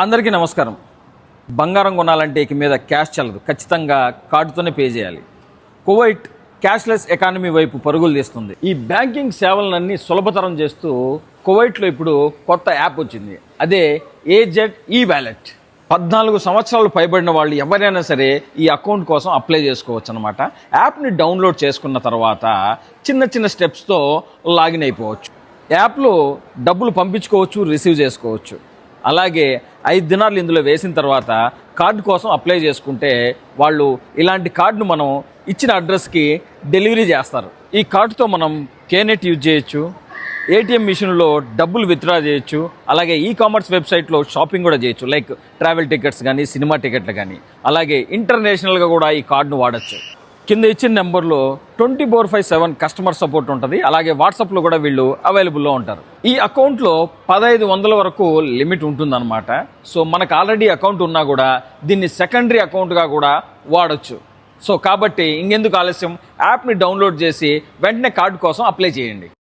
అందరికీ నమస్కారం. బంగారం కొనాలంటే ఇక మీద క్యాష్ చల్లదు, ఖచ్చితంగా కార్డుతోనే పే చేయాలి. కువైట్ క్యాష్లెస్ ఎకానమీ వైపు పరుగులు తీస్తుంది. ఈ బ్యాంకింగ్ సేవలన్నీ సులభతరం చేస్తూ కువైట్లో ఇప్పుడు కొత్త యాప్ వచ్చింది. అదే ఏజెడ్ ఈ వ్యాలెట్. 14 సంవత్సరాలు పైబడిన వాళ్ళు ఎవరైనా సరే ఈ అకౌంట్ కోసం అప్లై చేసుకోవచ్చు అనమాట. యాప్ని డౌన్లోడ్ చేసుకున్న తర్వాత చిన్న చిన్న స్టెప్స్తో లాగిన్ అయిపోవచ్చు. యాప్లో డబ్బులు పంపించుకోవచ్చు, రిసీవ్ చేసుకోవచ్చు. అలాగే 5 దినాలు ఇందులో వేసిన తర్వాత కార్డు కోసం అప్లై చేసుకుంటే వాళ్ళు ఇలాంటి కార్డును మనం ఇచ్చిన అడ్రస్కి డెలివరీ చేస్తారు. ఈ కార్డుతో మనం కేనెట్ యూజ్ చేయొచ్చు, ఏటీఎం మిషన్లో డబ్బులు విత్డ్రా చేయొచ్చు, అలాగే ఈ-కామర్స్ వెబ్సైట్లో షాపింగ్ కూడా చేయొచ్చు. లైక్ ట్రావెల్ టికెట్స్ కానీ, సినిమా టికెట్లు కానీ. అలాగే ఇంటర్నేషనల్గా కూడా ఈ కార్డును వాడచ్చు. కింద ఇచ్చిన నెంబర్లో 24/7 కస్టమర్ సపోర్ట్ ఉంటుంది. అలాగే వాట్సాప్లో కూడా వీళ్ళు అవైలబుల్లో ఉంటారు. ఈ అకౌంట్లో 1500 వరకు లిమిట్ ఉంటుందన్నమాట. సో మనకు ఆల్రెడీ అకౌంట్ ఉన్నా కూడా దీన్ని సెకండరీ అకౌంట్గా కూడా వాడచ్చు. సో కాబట్టి ఇంకెందుకు ఆలస్యం, యాప్ని డౌన్లోడ్ చేసి వెంటనే కార్డు కోసం అప్లై చేయండి.